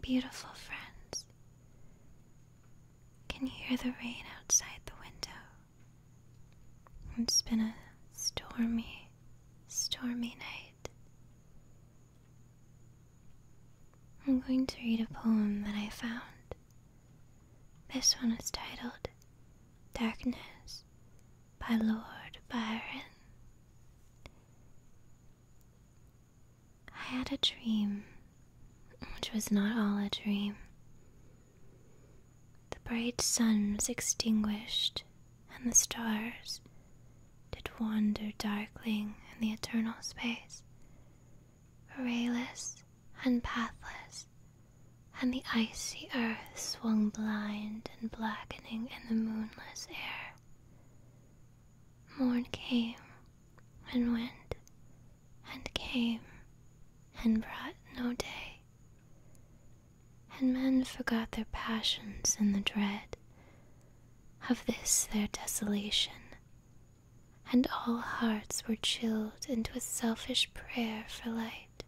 beautiful friends, can you hear the rain outside the window? It's been a stormy, stormy night. I'm going to read a poem that I found. This one is titled Darkness by Lord Byron. I had a dream, which was not all a dream. The bright sun was extinguished, and the stars did wander darkling in the eternal space, rayless and pathless, and the icy earth swung blind and blackening in the moonless air. Morn came and went and came and brought no day, and men forgot their passions in the dread of this their desolation, and all hearts were chilled into a selfish prayer for light,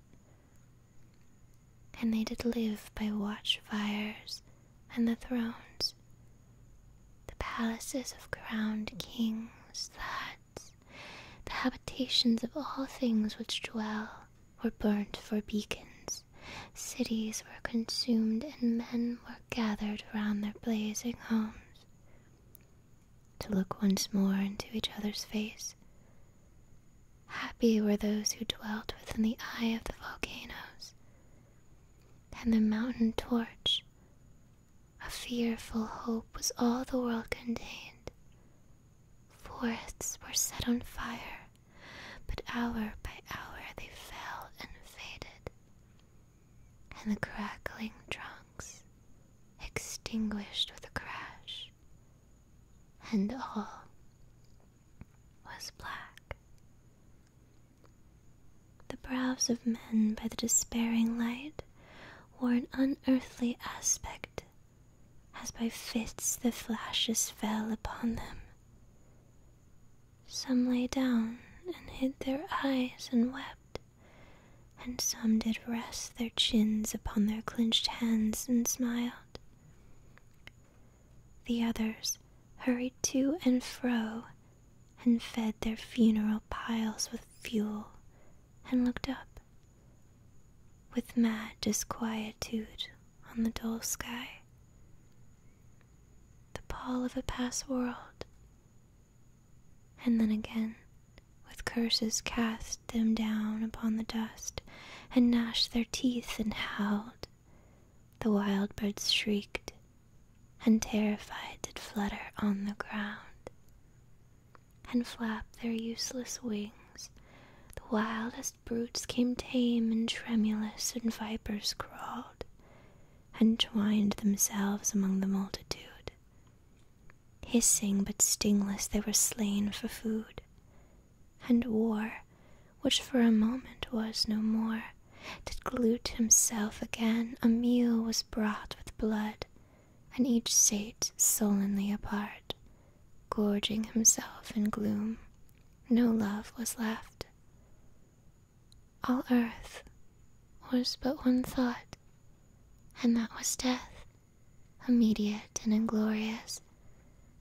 and they did live by watchfires and the thrones, the palaces of crowned kings, the huts, the habitations of all things which dwell, were burnt for beacons, cities were consumed, and men were gathered round their blazing homes, to look once more into each other's face. Happy were those who dwelt within the eye of the volcanoes, and the mountain torch. A fearful hope was all the world contained. Forests were set on fire, but hour by hour they fell and faded, and the crackling trunks extinguished with a crash, and all was black. The brows of men by the despairing light wore an unearthly aspect, as by fits the flashes fell upon them. Some lay down and hid their eyes and wept, and some did rest their chins upon their clenched hands and smiled. The others hurried to and fro, and fed their funeral piles with fuel, and looked up with mad disquietude on the dull sky, the pall of a past world, and then again with curses cast them down upon the dust, and gnashed their teeth and howled. The wild birds shrieked, and terrified did flutter on the ground, and flap their useless wings. The wildest brutes came tame and tremulous, and vipers crawled, and twined themselves among the multitude. Hissing but stingless, they were slain for food, and war, which for a moment was no more, did glute himself again. A meal was brought with blood, and each sate sullenly apart, gorging himself in gloom. No love was left. All earth was but one thought, and that was death, immediate and inglorious,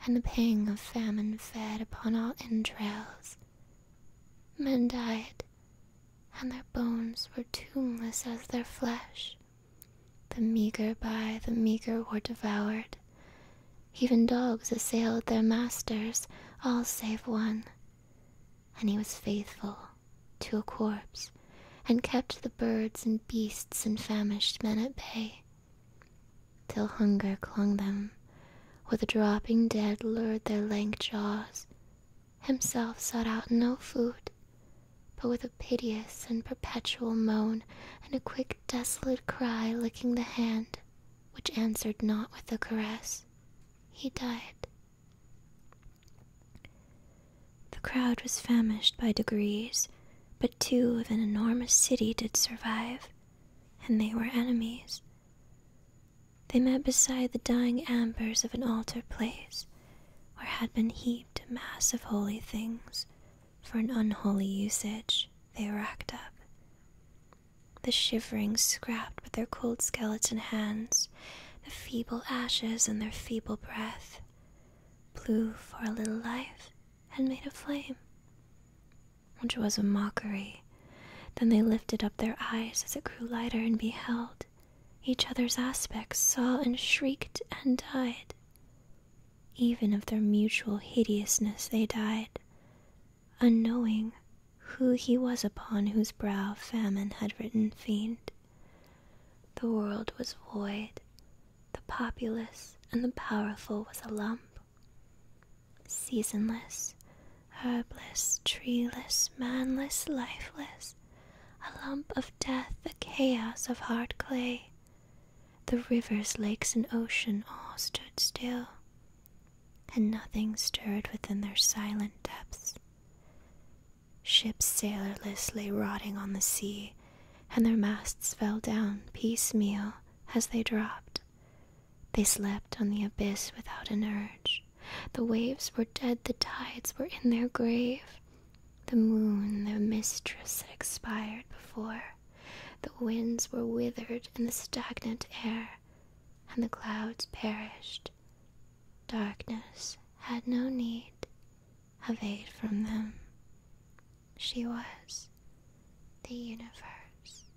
and the pang of famine fed upon all entrails. Men died, and their bones were tombless as their flesh. The meager by the meager were devoured. Even dogs assailed their masters, all save one, and he was faithful to a corpse, and kept the birds and beasts and famished men at bay, till hunger clung them, or the dropping dead lured their lank jaws. Himself sought out no food, but with a piteous and perpetual moan, and a quick desolate cry, licking the hand which answered not with a caress, he died. The crowd was famished by degrees, but two of an enormous city did survive, and they were enemies. They met beside the dying embers of an altar place, where had been heaped a mass of holy things. For an unholy usage they racked up. the shivering scrapped with their cold skeleton hands, the feeble ashes in their feeble breath, blew for a little life and made a flame, which was a mockery. Then they lifted up their eyes as it grew lighter and beheld each other's aspects, saw and shrieked and died. Even of their mutual hideousness they died, unknowing who he was upon whose brow famine had written fiend. The world was void, the populous and the powerful was a lump, seasonless, herbless, treeless, manless, lifeless, a lump of death, a chaos of hard clay. The rivers, lakes, and ocean all stood still, and nothing stirred within their silent depths. Ships sailorless lay rotting on the sea, and their masts fell down piecemeal as they dropped. They slept on the abyss without an urge. The waves were dead, the tides were in their grave. The moon, their mistress, had expired before. The winds were withered in the stagnant air, and the clouds perished. Darkness had no need of aid from them. She was the universe.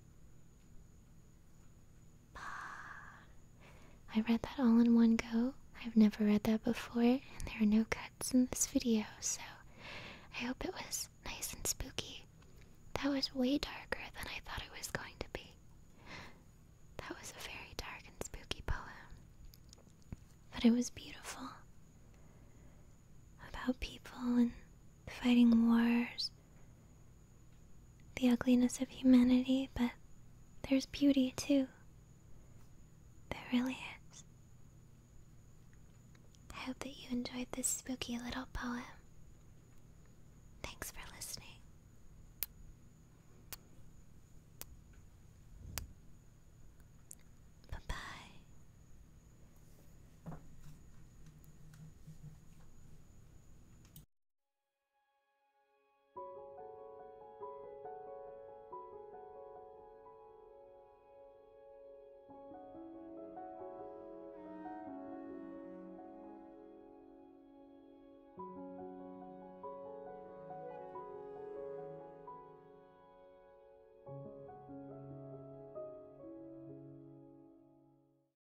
I read that all in one go. I've never read that before, and there are no cuts in this video, so I hope it was nice and spooky. That was way darker than I thought it was going to be. That was a very dark and spooky poem. But it was beautiful. About people and fighting wars. The ugliness of humanity, but there's beauty too. There really is. I hope that you enjoyed this spooky little poem. Thanks for